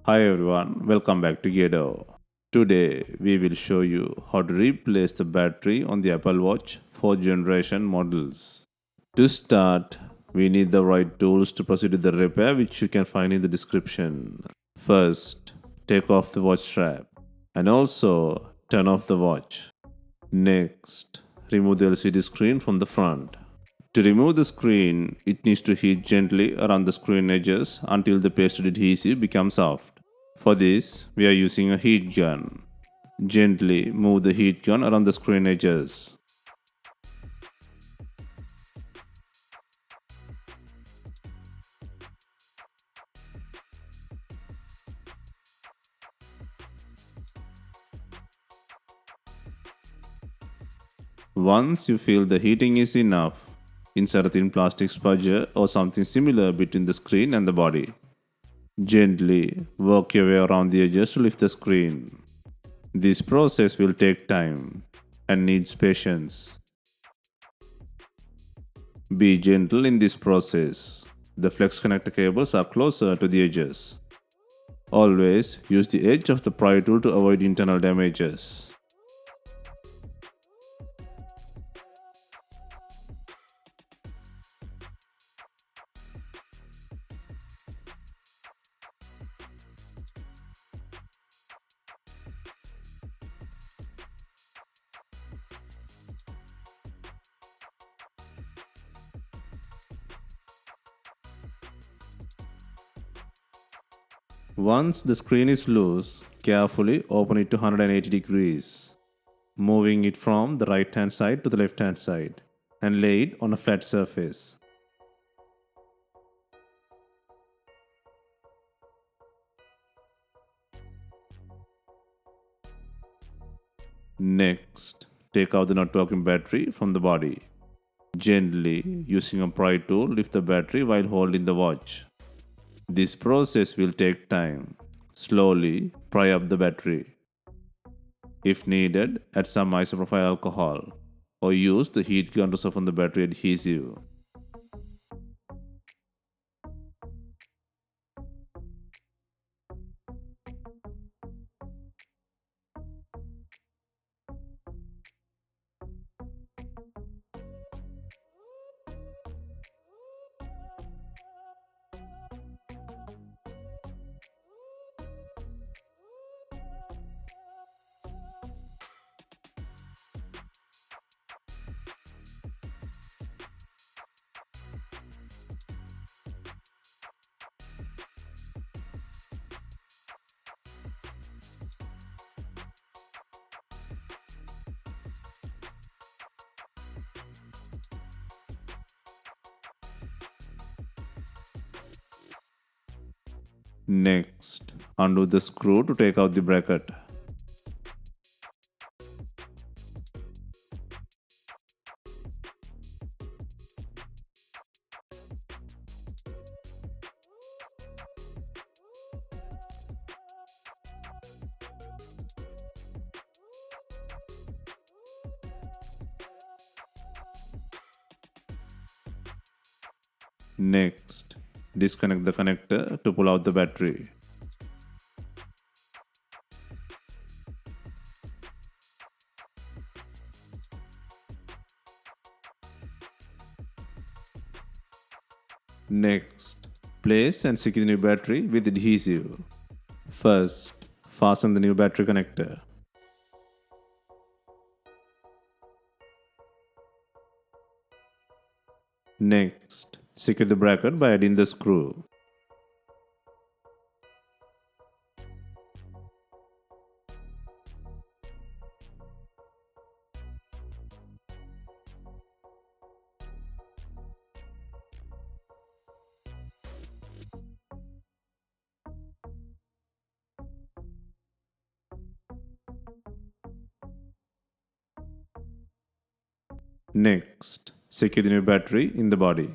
Hi everyone, welcome back to DYOR. Today we will show you how to replace the battery on the Apple Watch 4th generation models. To start, we need the right tools to proceed with the repair, which you can find in the description. First, take off the watch strap and also turn off the watch. Next, remove the LCD screen from the front. To remove the screen, it needs to heat gently around the screen edges until the pasted adhesive becomes soft. For this, we are using a heat gun. Gently move the heat gun around the screen edges. Once you feel the heating is enough, insert a thin plastic spudger or something similar between the screen and the body. Gently work your way around the edges to lift the screen. This process will take time and needs patience. Be gentle in this process. The flex connector cables are closer to the edges. Always use the edge of the pry tool to avoid internal damages. Once the screen is loose, carefully open it to 180 degrees, moving it from the right hand side to the left hand side and lay it on a flat surface. Next, take out the not working battery from the body. Gently, using a pry tool, lift the battery while holding the watch. This process will take time. Slowly pry up the battery. If needed, add some isopropyl alcohol or use the heat gun to soften the battery adhesive. Next, undo the screw to take out the bracket. Next, disconnect the connector to pull out the battery. Next, place and secure the new battery with adhesive. First, fasten the new battery connector. Next, secure the bracket by adding the screw. Next, secure the new battery in the body.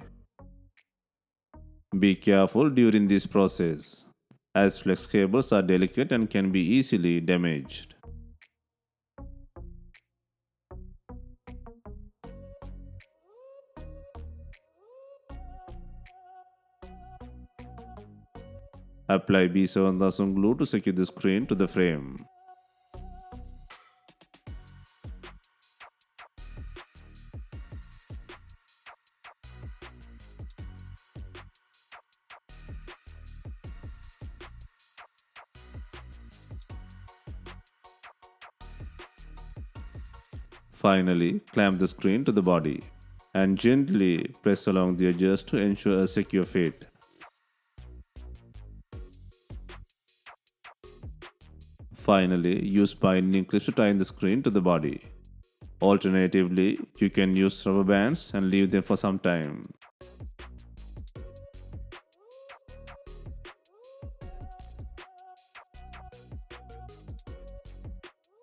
Be careful during this process, as flex cables are delicate and can be easily damaged. Apply B7000 glue to secure the screen to the frame. Finally, clamp the screen to the body and gently press along the edges to ensure a secure fit. Finally, use binding clips to tie the screen to the body. Alternatively, you can use rubber bands and leave them for some time.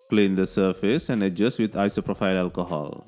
Clean the surface and adjust with isopropyl alcohol.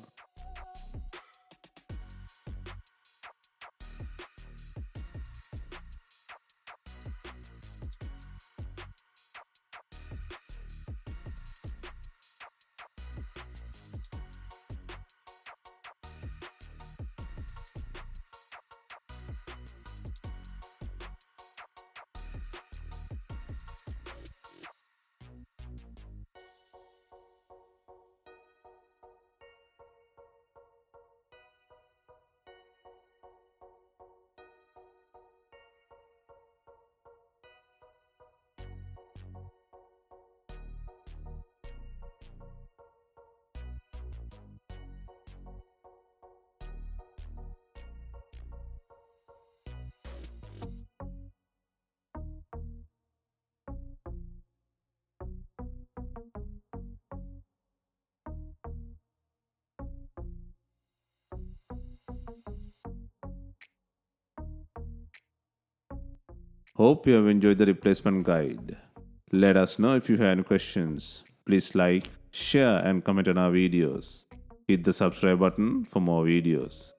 Hope you have enjoyed the replacement guide. Let us know if you have any questions. Please like, share, and comment on our videos. Hit the subscribe button for more videos.